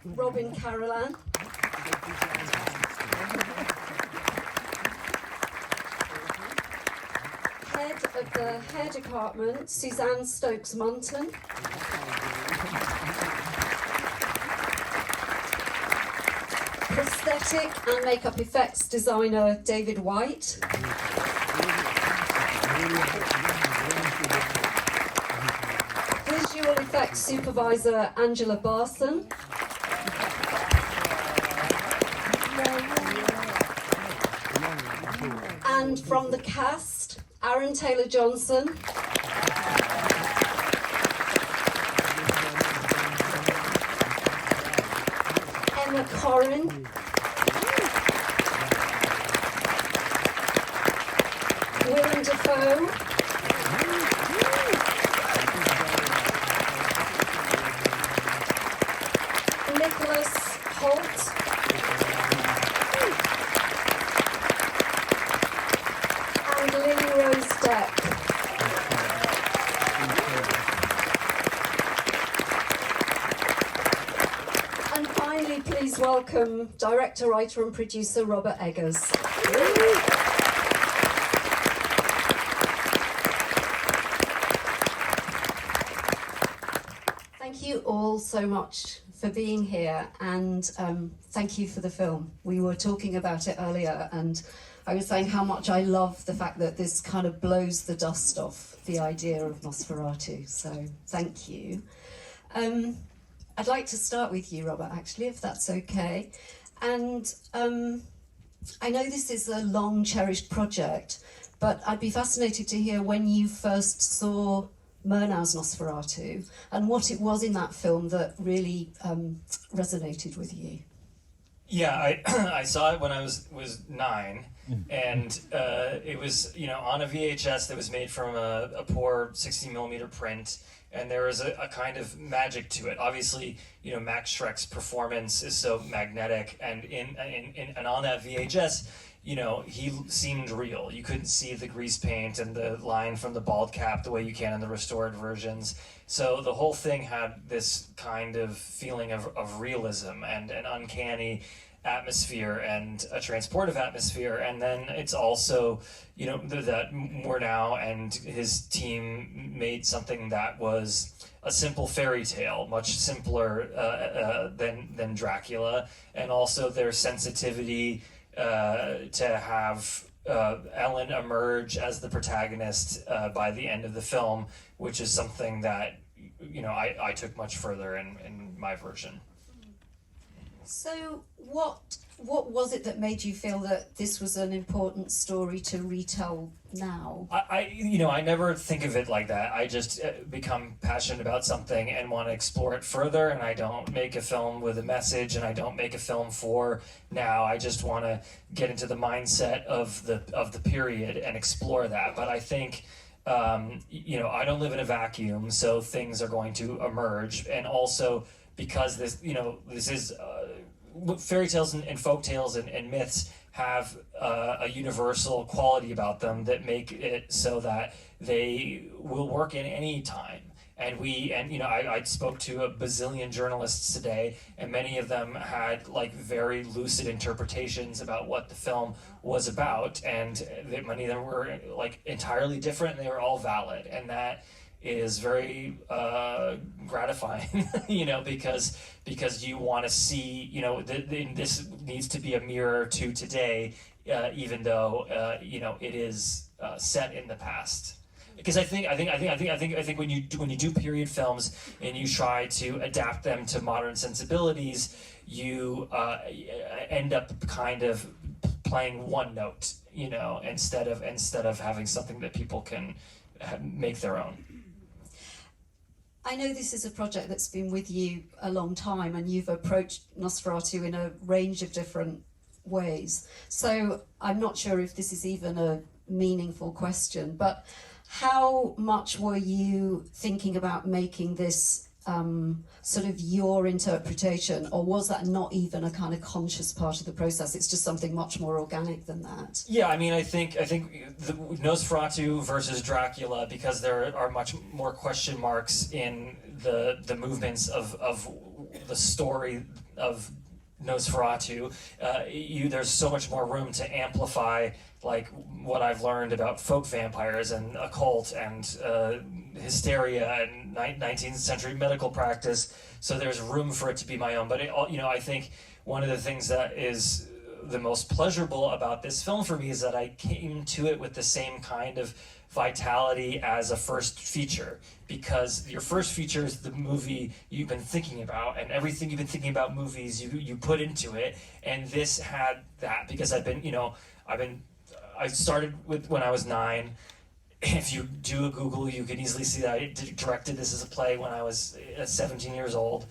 Robin Carolan. Head of the hair department, Suzanne Stokes-Munton. Prosthetic and makeup effects designer, David White. Visual effects supervisor, Angela Barson. And from the cast, Aaron Taylor-Johnson. Emma Corrin. Willem Dafoe. Hoult. And Lily-Rose Depp. And finally, please welcome director, writer and producer Robert Eggers. Thank you all so much for being here, and thank you for the film. We were talking about it earlier, and I was saying how much I love the fact that this kind of blows the dust off the idea of Nosferatu, so thank you. I'd like to start with you, Robert, actually, if that's okay. And I know this is a long cherished project, but I'd be fascinated to hear when you first saw Murnau's Nosferatu and what it was in that film that really resonated with you. Yeah, I saw it when I was 9, and it was, you know, on a VHS that was made from a poor 60mm print, and there was a kind of magic to it. Obviously, you know, Max Schreck's performance is so magnetic, and and on that VHS, you know, he seemed real. You couldn't see the grease paint and the line from the bald cap the way you can in the restored versions. So the whole thing had this kind of feeling of realism and an uncanny atmosphere and a transportive atmosphere. And then it's also, you know, that Murnau and his team made something that was a simple fairy tale, much simpler than Dracula, and also their sensitivity to have Ellen emerge as the protagonist by the end of the film, which is something that, you know, I took much further in my version. So what was it that made you feel that this was an important story to retell now? I never think of it like that. I just become passionate about something and want to explore it further, and I don't make a film with a message, and I don't make a film for now. I just want to get into the mindset of the period and explore that. But I think you know, I don't live in a vacuum, so things are going to emerge, and also because this, you know, this is fairy tales and folk tales and myths have a universal quality about them that make it so that they will work in any time. And you know, I spoke to a bazillion journalists today, and many of them had like very lucid interpretations about what the film was about, and many of them were like entirely different, and they were all valid, and that is very gratifying, you know, because you want to see, you know, this needs to be a mirror to today, even though you know, it is set in the past. Because I think when you do period films and you try to adapt them to modern sensibilities, you end up kind of playing one note, you know, instead of having something that people can make their own. I know this is a project that's been with you a long time, and you've approached Nosferatu in a range of different ways. So I'm not sure if this is even a meaningful question, but how much were you thinking about making this sort of your interpretation, or was that not even a kind of conscious part of the process? It's just something much more organic than that. Yeah, I mean, I think the Nosferatu versus Dracula, because there are much more question marks in the movements of the story of Nosferatu, there's so much more room to amplify like what I've learned about folk vampires and occult and hysteria and 19th century medical practice. So there's room for it to be my own. But I think one of the things that is the most pleasurable about this film for me is that I came to it with the same kind of vitality as a first feature, because your first feature is the movie you've been thinking about, and everything you've been thinking about movies you put into it. And this had that, because I started with when I was 9. If you do a Google, you can easily see that I directed this as a play when I was 17 years old,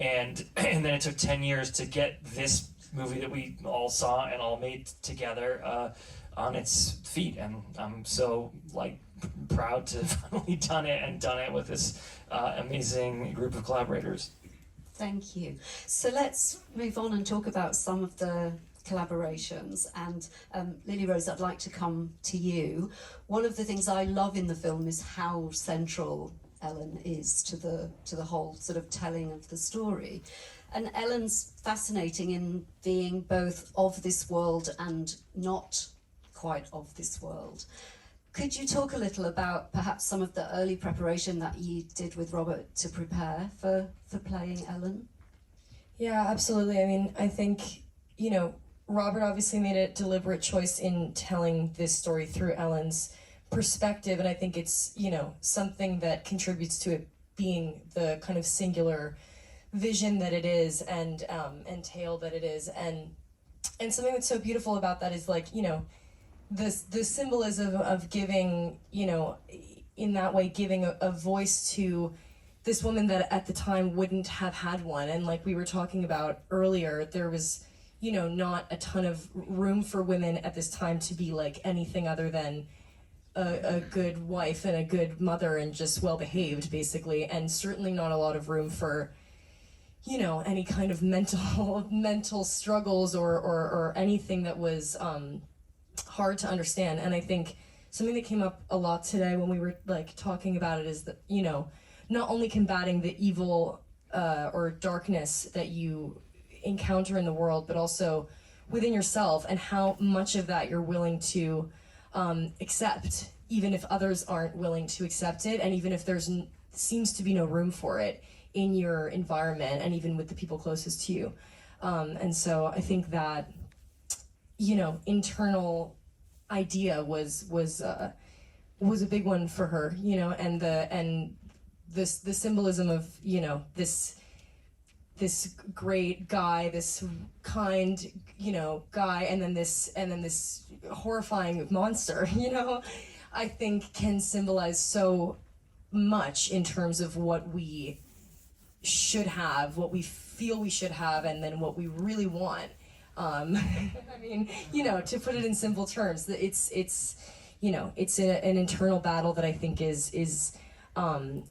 and then it took 10 years to get this movie that we all saw and all made together on its feet. And I'm so proud to have finally done it with this amazing group of collaborators. Thank you. So let's move on and talk about some of the collaborations. And Lily-Rose, I'd like to come to you. One of the things I love in the film is how central Ellen is to the whole sort of telling of the story. And Ellen's fascinating in being both of this world and not quite of this world. Could you talk a little about perhaps some of the early preparation that you did with Robert to prepare for playing Ellen? Yeah, absolutely. I mean, I think, Robert obviously made a deliberate choice in telling this story through Ellen's perspective, and I think it's, something that contributes to it being the kind of singular vision that it is, and tale that it is, and something that's so beautiful about that is the symbolism of giving, in that way, giving a voice to this woman that at the time wouldn't have had one. And like we were talking about earlier, there was, not a ton of room for women at this time to be like anything other than a good wife and a good mother and just well behaved, basically, and certainly not a lot of room for any kind of mental struggles or anything that was hard to understand. And I think something that came up a lot today when we were talking about it is that, not only combating the evil or darkness that you encounter in the world, but also within yourself, and how much of that you're willing to accept, even if others aren't willing to accept it, and even if seems to be no room for it in your environment, and even with the people closest to you. And so I think that, internal idea was a big one for her, and the symbolism of, this great guy, this kind, guy, and then this horrifying monster, I think can symbolize so much in terms of what we should have, what we feel we should have, and then what we really want. I mean, to put it in simple terms, it's an internal battle that I think is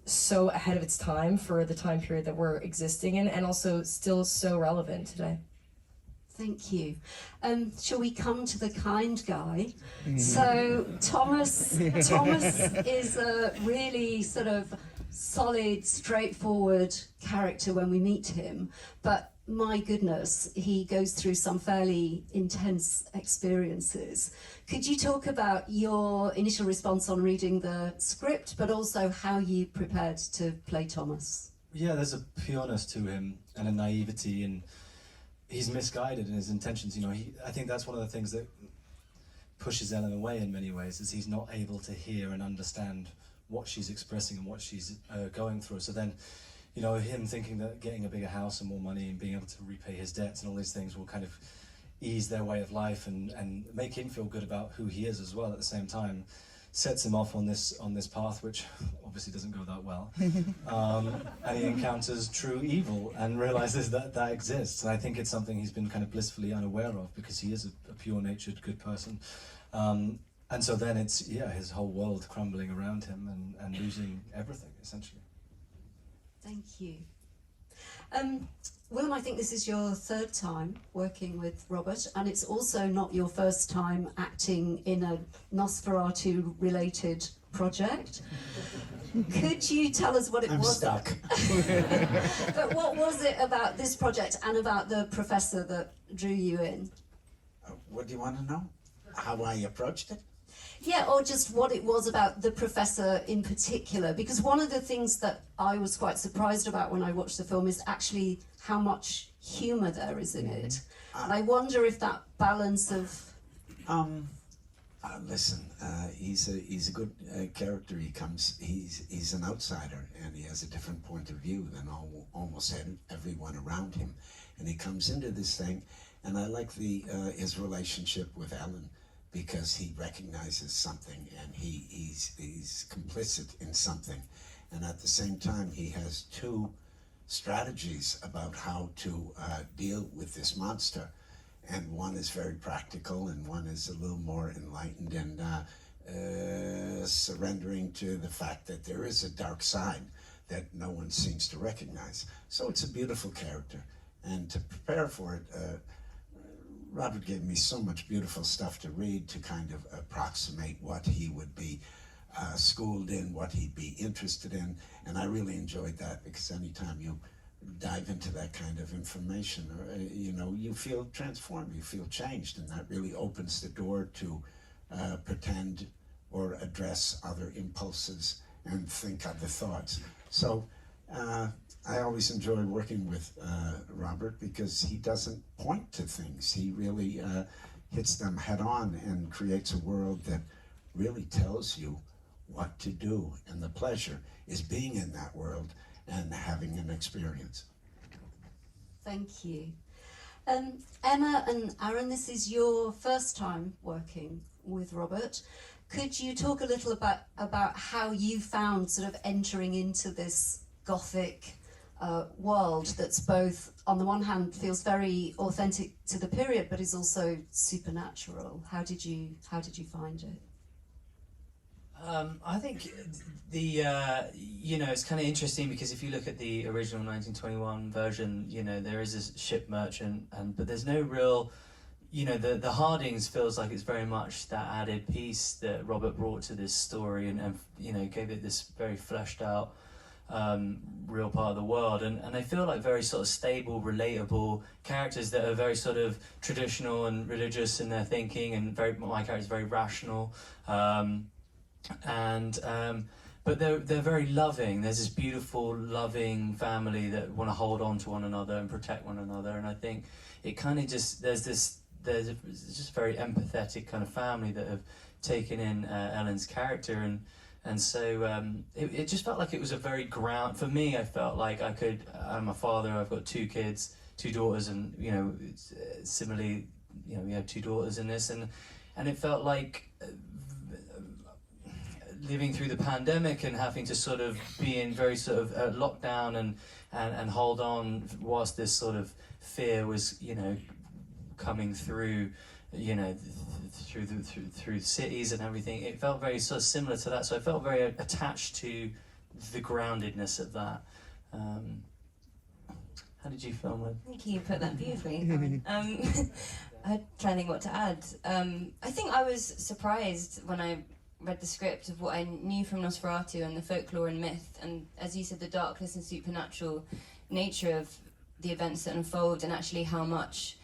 so ahead of its time for the time period that we're existing in, and also still so relevant today. Thank you. Shall we come to the kind guy? So Thomas is a really sort of solid, straightforward character when we meet him, but my goodness, he goes through some fairly intense experiences. Could you talk about your initial response on reading the script, but also how you prepared to play Thomas? Yeah, there's a pureness to him and a naivety, and he's misguided in his intentions. I think that's one of the things that pushes Ellen away in many ways, is he's not able to hear and understand what she's expressing and what she's going through. So then, him thinking that getting a bigger house and more money and being able to repay his debts and all these things will kind of ease their way of life and make him feel good about who he is as well at the same time, sets him off on this path, which obviously doesn't go that well. And he encounters true evil and realizes that exists. And I think it's something he's been kind of blissfully unaware of, because he is a pure-natured good person. And so then it's, his whole world crumbling around him and losing everything, essentially. Thank you. Willem, I think this is your third time working with Robert, and it's also not your first time acting in a Nosferatu-related project. Could you tell us what it I'm was? stuck. But what was it about this project and about the professor that drew you in? What do you want to know? How I approached it? Yeah, or just what it was about the professor in particular. Because one of the things that I was quite surprised about when I watched the film is actually how much humour there is in it. And I wonder if that balance of... Listen, he's a good character. He's an outsider, and he has a different point of view than almost everyone around him. And he comes into this thing, and I like his relationship with Ellen, because he recognizes something, and he's complicit in something, and at the same time he has two strategies about how to deal with this monster. And one is very practical, and one is a little more enlightened and surrendering to the fact that there is a dark side that no one seems to recognize. So it's a beautiful character. And to prepare for it, Robert gave me so much beautiful stuff to read to kind of approximate what he would be schooled in, what he'd be interested in. And I really enjoyed that, because anytime you dive into that kind of information, or you feel transformed, you feel changed, and that really opens the door to pretend or address other impulses and think other thoughts. So I always enjoy working with Robert, because he doesn't point to things. He really hits them head on and creates a world that really tells you what to do, and the pleasure is being in that world and having an experience. Thank you. Emma and Aaron, this is your first time working with Robert. Could you talk a little about how you found sort of entering into this Gothic world that's both, on the one hand, feels very authentic to the period, but is also supernatural? How did you find it? I think it's kind of interesting, because if you look at the original 1921 version, there is a ship merchant, but there's no real, the Hardings feels like it's very much that added piece that Robert brought to this story, and gave it this very fleshed out real part of the world, and they feel like very sort of stable, relatable characters that are very sort of traditional and religious in their thinking, and my character's very rational. But they're very loving. There's this beautiful, loving family that want to hold on to one another and protect one another. And I think it kind of just there's just very empathetic kind of family that have taken in Ellen's character, and so it just felt like it was a very ground for me. I felt like I'm a father. I've got 2 kids, 2 daughters, and similarly, we have 2 daughters in this, and it felt like living through the pandemic and having to sort of be in very sort of lockdown and hold on whilst this sort of fear was coming through through cities and everything. It felt very sort of similar to that, so I felt very attached to the groundedness of that. How did you film it? Thank you, put that beautifully. I'm trying to think what to add. I think I was surprised when I read the script of what I knew from Nosferatu and the folklore and myth, and as you said, the darkness and supernatural nature of the events that unfold, and actually how much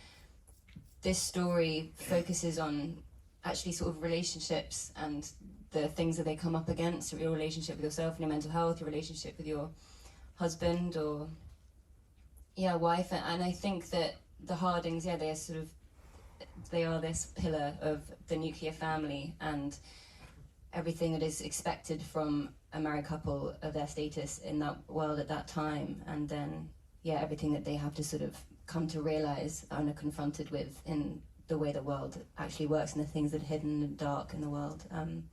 this story focuses on actually sort of relationships and the things that they come up against, your relationship with yourself and your mental health, your relationship with your husband or wife. And I think that the Hardings, they are this pillar of the nuclear family and everything that is expected from a married couple of their status in that world at that time, and then everything that they have to sort of come to realize and are confronted with in the way the world actually works and the things that are hidden and dark in the world, and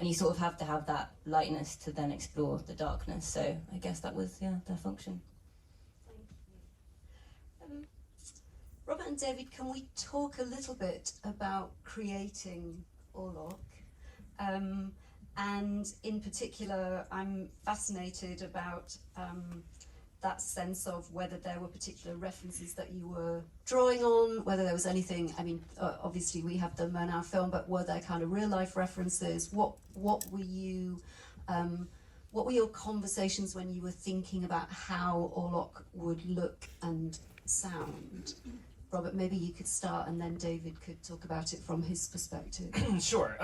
you sort of have to have that lightness to then explore the darkness. So I guess that was their function. Thank you. Robert and David, can we talk a little bit about creating Orlok? And in particular, I'm fascinated about that sense of whether there were particular references that you were drawing on, whether there was anything, I mean, obviously we have them in our film, but were there kind of real life references? What were you, what were your conversations when you were thinking about how Orlok would look and sound? Robert, maybe you could start, and then David could talk about it from his perspective. Sure.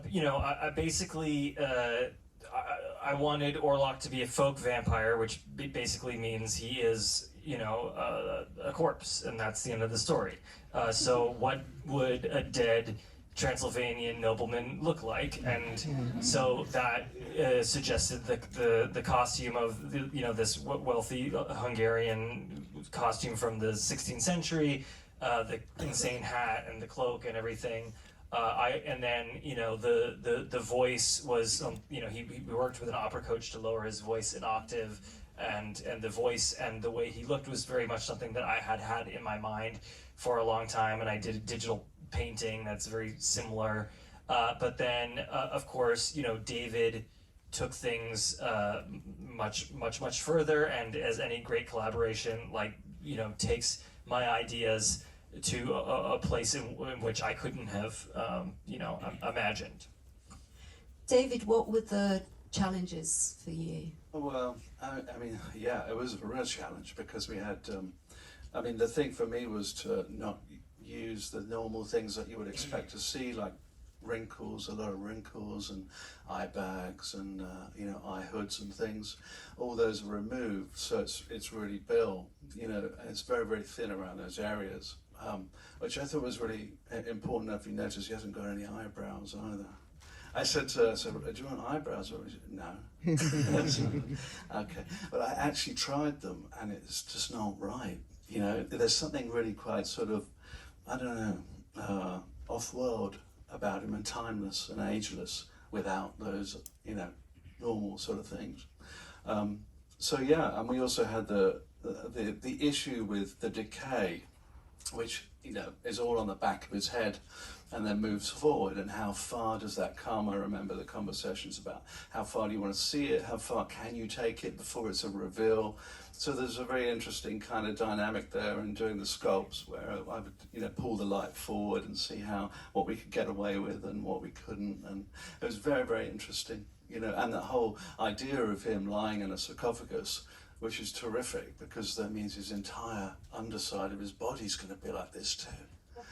You know, I basically I wanted Orlok to be a folk vampire, which basically means he is, you know, a corpse, and that's the end of the story. So what would a dead Transylvanian nobleman look like? And so that suggested the costume of the, you know, this wealthy Hungarian costume from the 16th century, the insane hat and the cloak and everything. And then, you know, the voice was, you know, he worked with an opera coach to lower his voice an octave, and the voice and the way he looked was very much something that I had in my mind for a long time, and I did a digital painting that's very similar. But then, of course, you know, David took things much further, and as any great collaboration, like, you know, takes my ideas to a place in which I couldn't have, you know, imagined. David, what were the challenges for you? Well, I mean, yeah, it was a real challenge because we had, I mean, the thing for me was to not use the normal things that you would expect to see, like wrinkles, a lot of wrinkles and eye bags and, you know, eye hoods and things. All those are removed, so it's really Bill, you know, it's very, very thin around those areas. Which I thought was really important. If you notice, he hasn't got any eyebrows either. I said to her, so, do you want eyebrows? Or no. Okay, but I actually tried them, and it's just not right. You know, there's something really quite sort of, I don't know, off-world about him, and timeless and ageless without those, you know, normal sort of things. So yeah, and we also had the issue with the decay, which, you know, is all on the back of his head and then moves forward, and how far does that come? I remember the conversations about how far do you want to see it, how far can you take it before it's a reveal. So there's a very interesting kind of dynamic there in doing the sculpts, where I would, you know, pull the light forward and see what we could get away with and what we couldn't, and it was very, very interesting, you know. And that whole idea of him lying in a sarcophagus, which is terrific, because that means his entire underside of his body's going to be like this too.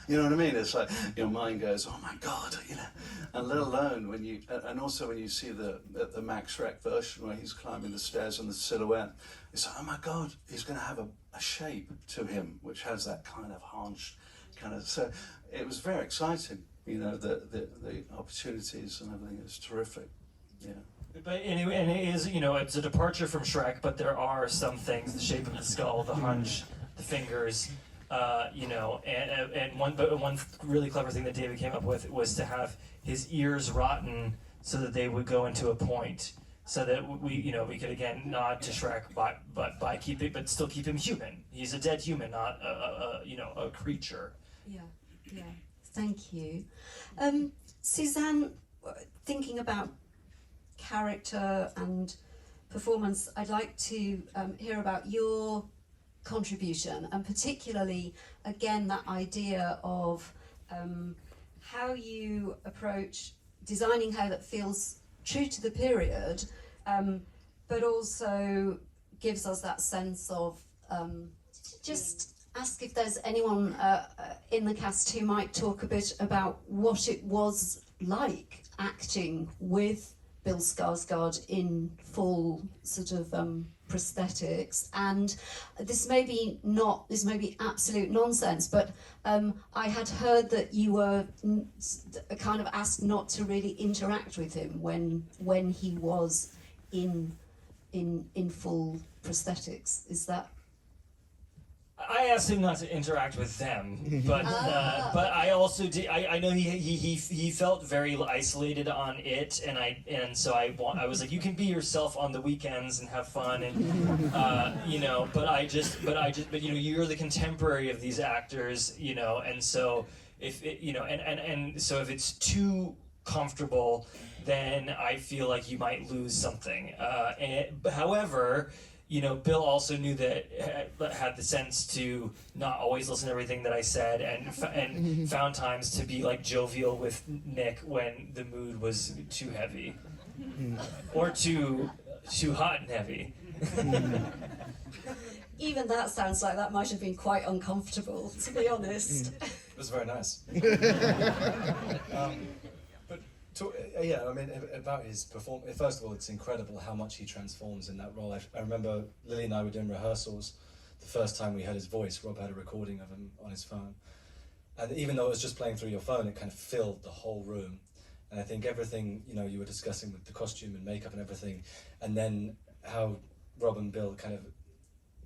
You know what I mean? It's like your mind goes, oh my God, you know. And let alone when you, and also when you see the Max Schreck version where he's climbing the stairs and the silhouette, it's like, oh my God, he's going to have a shape to him, which has that kind of haunch kind of. So it was very exciting, you know, the opportunities and everything. It's terrific, yeah. But anyway, and it is, you know, it's a departure from Shrek, but there are some things, the shape of the skull, the hunch, the fingers, you know, and one really clever thing that David came up with was to have his ears rotten so that they would go into a point, so that we, you know, we could again nod to Shrek, but still keep him human. He's a dead human, not you know, a creature. Yeah, yeah. Thank you, Suzanne. Thinking about character and performance, I'd like to hear about your contribution, and particularly, again, that idea of how you approach designing hair that feels true to the period, but also gives us that sense of, just ask if there's anyone in the cast who might talk a bit about what it was like acting with Bill Skarsgård in full sort of prosthetics. And this may be absolute nonsense, but I had heard that you were kind of asked not to really interact with him when he was in full prosthetics. Is that? I asked him not to interact with them, but I also did. I know he felt very isolated on it, and so I was like, you can be yourself on the weekends and have fun, and you know. But you know, you're the contemporary of these actors, you know, and so if it, you know, and so if it's too comfortable, then I feel like you might lose something. However, you know, Bill also knew that had the sense to not always listen to everything that I said, and found times to be like jovial with Nick when the mood was too heavy, or too hot and heavy. Even that sounds like that might have been quite uncomfortable, to be honest. It was very nice. But yeah, I mean, about his performance. First of all, it's incredible how much he transforms in that role. I remember Lily and I were doing rehearsals. The first time we heard his voice, Rob had a recording of him on his phone, and even though it was just playing through your phone, it kind of filled the whole room. And I think everything, you know, you were discussing with the costume and makeup and everything, and then how Rob and Bill kind of,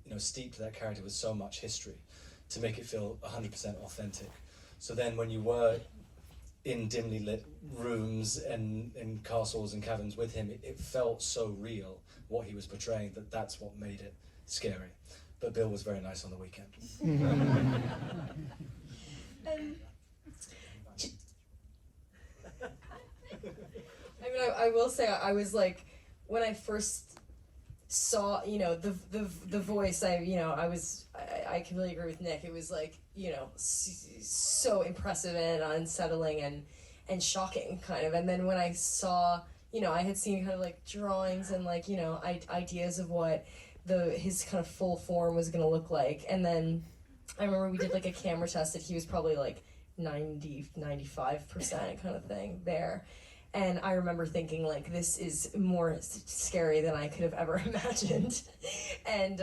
you know, steeped that character with so much history to make it feel 100% authentic. So then when you were in dimly lit rooms and in castles and caverns with him, it felt so real what he was portraying, that's what made it scary. But Bill was very nice on the weekend. I mean, I will say I was like, when I first saw, you know, the voice, I completely agree with Nick. It was like, you know, so impressive and unsettling and shocking kind of. And then when I saw, you know, I had seen kind of like drawings and like, you know, ideas of what his kind of full form was going to look like. And then I remember we did like a camera test that he was probably like 95% kind of thing there. And I remember thinking, like, this is more scary than I could have ever imagined. And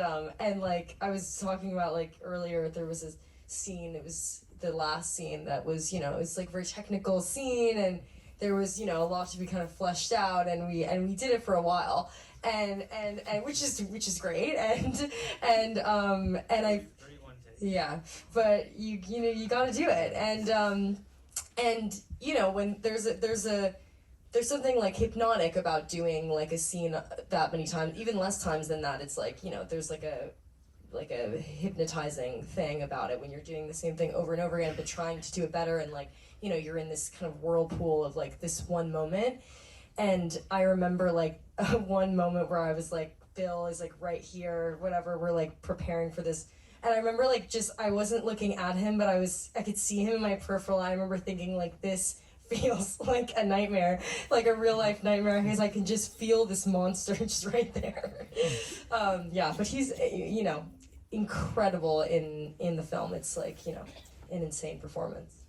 like, I was talking about, like, earlier, there was a scene, it was the last scene that was, you know, it was, like, a very technical scene, and there was, you know, a lot to be kind of fleshed out, and we did it for a while. And which is great. And I, yeah, but you know, you gotta do it. And, you know, when there's something like hypnotic about doing like a scene that many times, even less times than that. It's like, you know, there's like a hypnotizing thing about it when you're doing the same thing over and over again, but trying to do it better. And like, you know, you're in this kind of whirlpool of like this one moment. And I remember like one moment where I was like, Bill is like right here, whatever, we're like preparing for this. And I remember like I wasn't looking at him, but I could see him in my peripheral. I remember thinking like, this feels like a nightmare, like a real life nightmare, because I can just feel this monster just right there. Yeah, but he's, you know, incredible in the film. It's like, you know, an insane performance.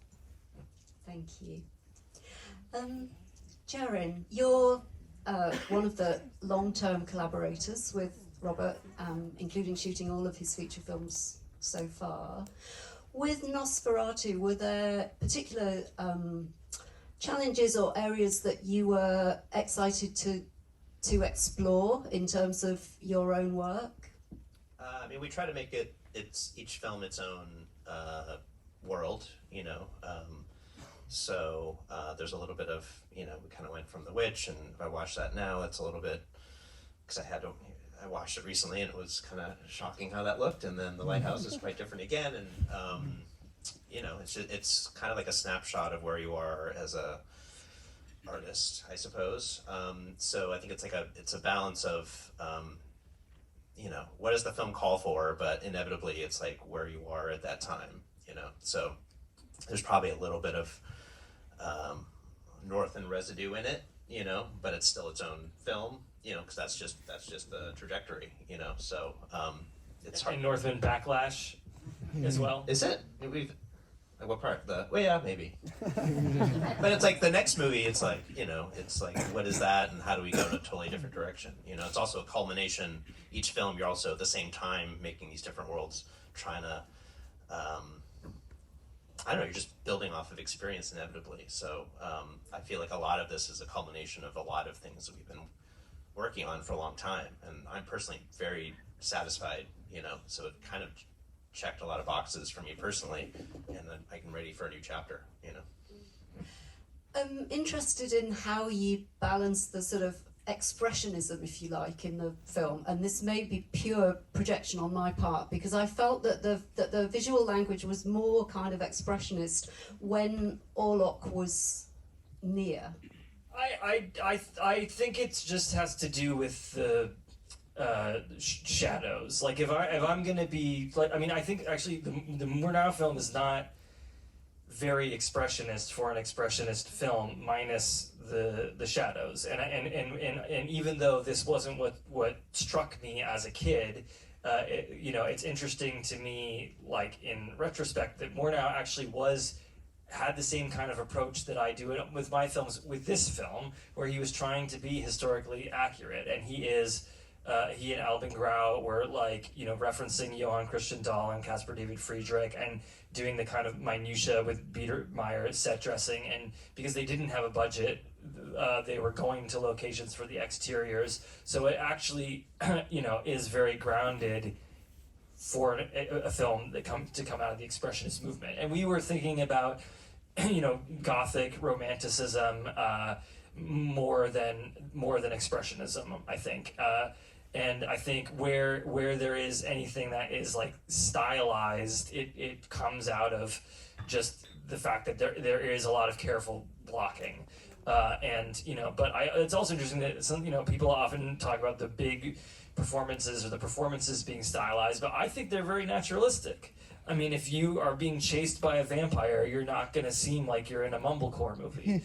Thank you. Jarin, you're one of the long-term collaborators with Robert, including shooting all of his feature films so far. With Nosferatu, were there particular challenges or areas that you were excited to explore in terms of your own work? I mean, we try to make each film its own world, you know. So there's a little bit of, you know, we kind of went from The Witch, and if I watch that now, it's a little bit, because I watched it recently and it was kind of shocking how that looked, and then The Lighthouse is quite different again, and you know, it's kind of like a snapshot of where you are as a artist, I suppose. So I think it's a balance of, you know, what does the film call for, but inevitably it's like where you are at that time, you know. So there's probably a little bit of Northern residue in it, you know, but it's still its own film, you know, because that's just the trajectory, you know. So it's hard. And Northern backlash as well. Is it? Like what part? Well, yeah, maybe. But it's like the next movie, it's like, you know, it's like, what is that, and how do we go in a totally different direction? You know, it's also a culmination. Each film, you're also at the same time making these different worlds, trying to, I don't know, you're just building off of experience inevitably. So I feel like a lot of this is a culmination of a lot of things that we've been working on for a long time. And I'm personally very satisfied, you know, so it kind of checked a lot of boxes for me personally, and then I'm ready for a new chapter, you know. I'm interested in how you balance the sort of expressionism, if you like, in the film, and this may be pure projection on my part, because I felt that the visual language was more kind of expressionist when Orlok was near. I think it just has to do with shadows. Like if I'm gonna be like, I mean, I think actually the Murnau film is not very expressionist for an expressionist film, minus the shadows. And even though this wasn't what struck me as a kid, it's interesting to me, like in retrospect, that Murnau actually had the same kind of approach that I do with my films, with this film, where he was trying to be historically accurate, and he and Albin Grau were referencing Johann Christian Dahl and Caspar David Friedrich, and doing the kind of minutia with Biedermeier set dressing, and because they didn't have a budget, they were going to locations for the exteriors, so it actually is very grounded for a film that to come out of the expressionist movement. And we were thinking about Gothic romanticism more than expressionism, I think. And I think where there is anything that is like stylized, it comes out of just the fact that there is a lot of careful blocking. But it's also interesting that some people often talk about the big performances or the performances being stylized, but I think they're very naturalistic. I mean, if you are being chased by a vampire, you're not going to seem like you're in a mumblecore movie,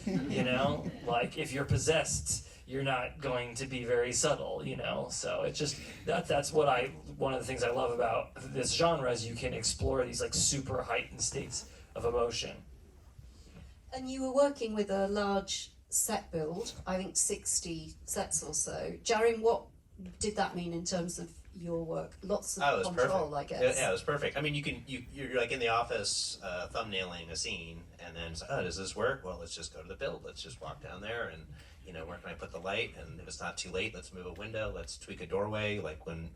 Like, if you're possessed, you're not going to be very subtle, So it's just, that's one of the things I love about this genre is you can explore these, like, super heightened states of emotion. And you were working with a large set build, I think 60 sets or so. Jarin, what did that mean in terms of your work? Lots of control, I guess. Yeah, it was perfect. I mean, you're like in the office thumbnailing a scene, and then it's like, oh, does this work? Well, let's just go to the build. Let's just walk down there, and where can I put the light? And if it's not too late, let's move a window. Let's tweak a doorway. Like when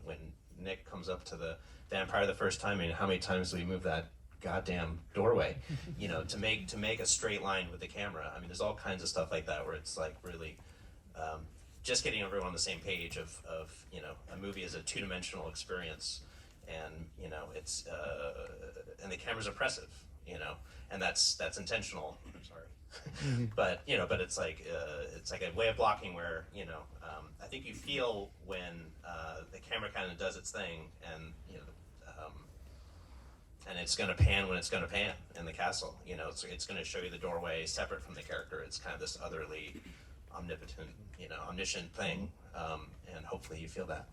Nick comes up to the vampire the first time, I mean, how many times do we move that goddamn doorway? To make a straight line with the camera. I mean, there's all kinds of stuff like that where it's like really. Just getting everyone on the same page of a movie is a two-dimensional experience, and it's and the camera's oppressive, and that's intentional. I'm sorry, but it's like a way of blocking where I think you feel when the camera kind of does its thing, and and it's going to pan when it's going to pan in the castle. It's going to show you the doorway separate from the character. It's kind of this otherly, omnipotent, omniscient thing, and hopefully you feel that.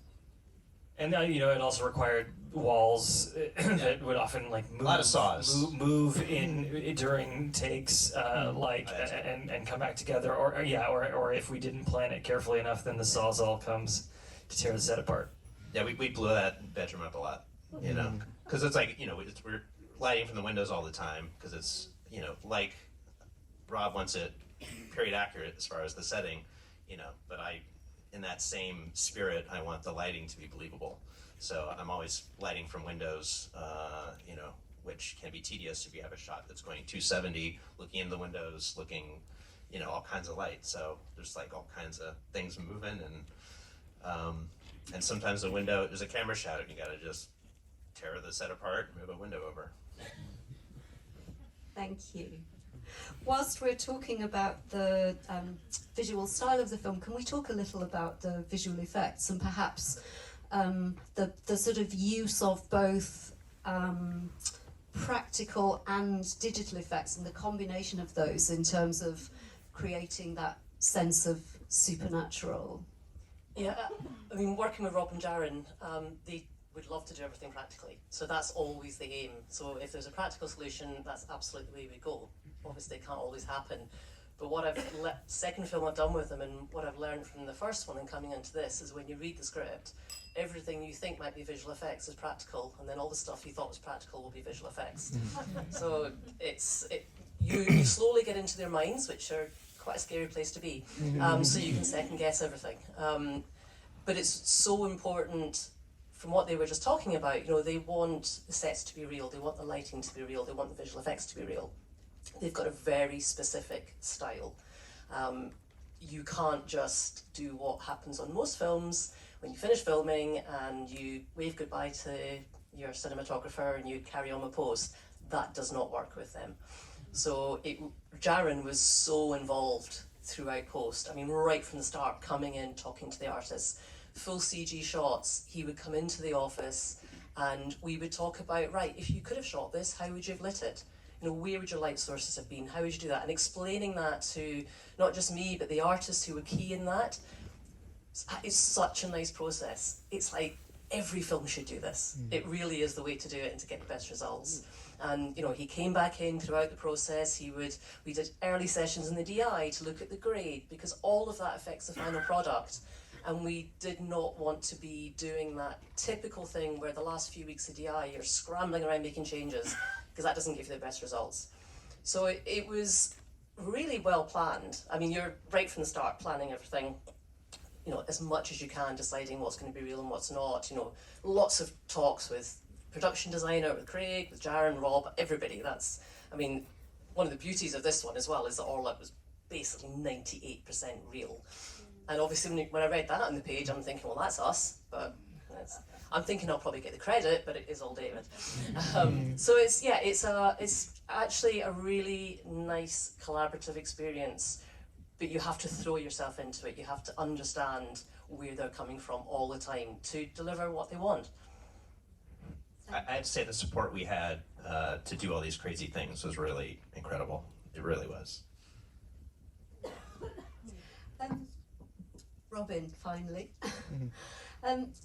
And it also required walls that would often like move, a lot of saws. move in during takes, and come back together, or if we didn't plan it carefully enough, then the sawzall comes to tear the set apart. Yeah, we blew that bedroom up a lot, because it's like we're lighting from the windows all the time, because it's like Rob wants it period accurate as far as the setting, but in that same spirit, I want the lighting to be believable. So I'm always lighting from windows, which can be tedious if you have a shot that's going 270, looking in the windows, looking, all kinds of light. So there's like all kinds of things moving, and sometimes there's a camera shot, and you got to just tear the set apart and move a window over. Thank you. Whilst we're talking about the visual style of the film, can we talk a little about the visual effects and perhaps the sort of use of both practical and digital effects and the combination of those in terms of creating that sense of supernatural? Yeah, I mean, working with Rob and Jarin, they would love to do everything practically. So that's always the aim. So if there's a practical solution, that's absolutely the way we go. Obviously, it can't always happen. But what second film I've done with them, and what I've learned from the first one and coming into this, is when you read the script, everything you think might be visual effects is practical, and then all the stuff you thought was practical will be visual effects. So you slowly get into their minds, which are quite a scary place to be. So you can second guess everything. But it's so important. From what they were just talking about, they want the sets to be real, they want the lighting to be real, they want the visual effects to be real. They've got a very specific style. You can't just do what happens on most films when you finish filming and you wave goodbye to your cinematographer and you carry on with post. That does not work with them. So Jarin was so involved throughout post. I mean, right from the start, coming in, talking to the artists, full CG shots, he would come into the office and we would talk about, right, if you could have shot this, how would you have lit it? You know, where would your light sources have been? How would you do that? And explaining that to not just me, but the artists who were key in that. It's such a nice process. It's like every film should do this. It really is the way to do it and to get the best results. And you know, he came back in throughout the process. We did early sessions in the DI to look at the grade, because all of that affects the final product. And we did not want to be doing that typical thing where the last few weeks of DI you're scrambling around making changes, because that doesn't give you the best results. So it was really well planned. I mean, you're right from the start planning everything, you know, as much as you can, deciding what's going to be real and what's not. You know, lots of talks with production designer, with Craig, with Jarin, Rob, everybody. That's, I mean, one of the beauties of this one as well is that all that was basically 98% real. And obviously when I read that on the page, I'm thinking, well, that's us, but I'm thinking I'll probably get the credit, but it is all David. So it's actually a really nice collaborative experience, but you have to throw yourself into it. You have to understand where they're coming from all the time to deliver what they want. I have to say the support we had to do all these crazy things was really incredible. It really was. Robin, finally.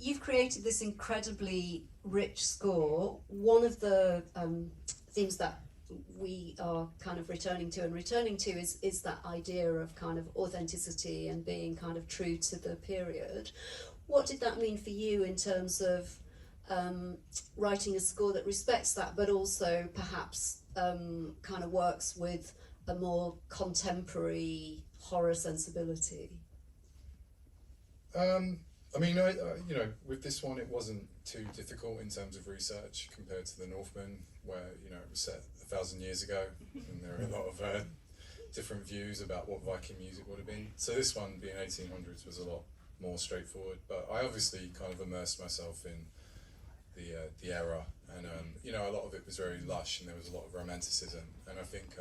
You've created this incredibly rich score. One of the themes that we are kind of returning to is that idea of kind of authenticity and being kind of true to the period. What did that mean for you in terms of writing a score that respects that, but also perhaps kind of works with a more contemporary horror sensibility? I mean, you know, with this one, it wasn't too difficult in terms of research compared to the Northman, where, you know, it was set 1,000 years ago, and there are a lot of different views about what Viking music would have been. So this one, being 1800s, was a lot more straightforward. But I obviously kind of immersed myself in the era, and you know, a lot of it was very lush, and there was a lot of romanticism. And I think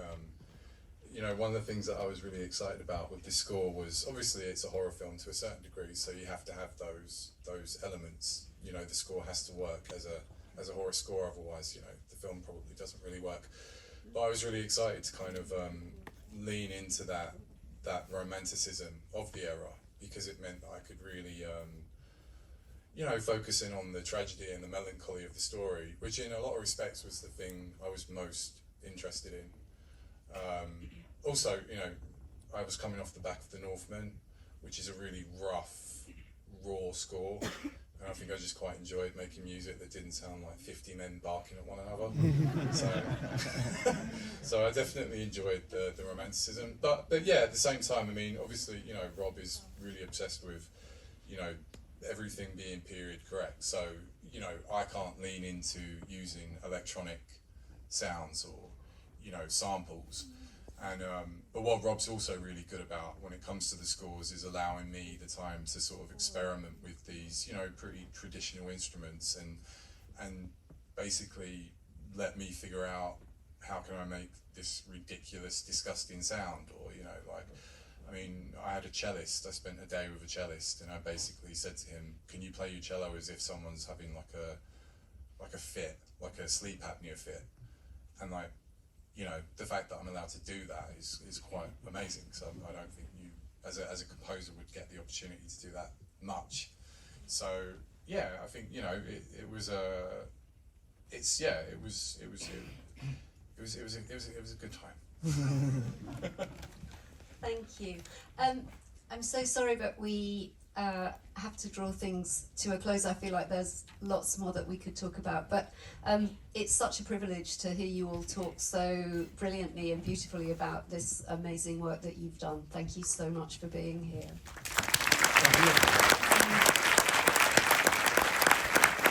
you know, one of the things that I was really excited about with this score was, obviously it's a horror film to a certain degree, so you have to have those elements. You know, the score has to work as a horror score, otherwise, you know, the film probably doesn't really work. But I was really excited to kind of lean into that romanticism of the era, because it meant that I could really you know, focus in on the tragedy and the melancholy of the story, which in a lot of respects was the thing I was most interested in. Also, you know, I was coming off the back of the Northman, which is a really rough, raw score, and I think I just quite enjoyed making music that didn't sound like 50 men barking at one another. So I definitely enjoyed the romanticism, but yeah, at the same time, I mean, obviously, you know, Rob is really obsessed with, you know, everything being period correct. So, you know, I can't lean into using electronic sounds or, you know, samples. And but what Rob's also really good about when it comes to the scores is allowing me the time to sort of experiment with these, you know, pretty traditional instruments, and basically let me figure out how can I make this ridiculous, disgusting sound, or, you know, like, I mean, I had a cellist, I spent a day with a cellist, and I basically said to him, can you play your cello as if someone's having like a fit, like a sleep apnea fit? And like, you know, the fact that I'm allowed to do that is quite amazing. So I don't think you, as a composer, would get the opportunity to do that much. So yeah, I think, you know, it was a good time. Thank you. I'm so sorry, but we have to draw things to a close. I feel like there's lots more that we could talk about, but it's such a privilege to hear you all talk so brilliantly and beautifully about this amazing work that you've done. Thank you so much for being here. Thank you.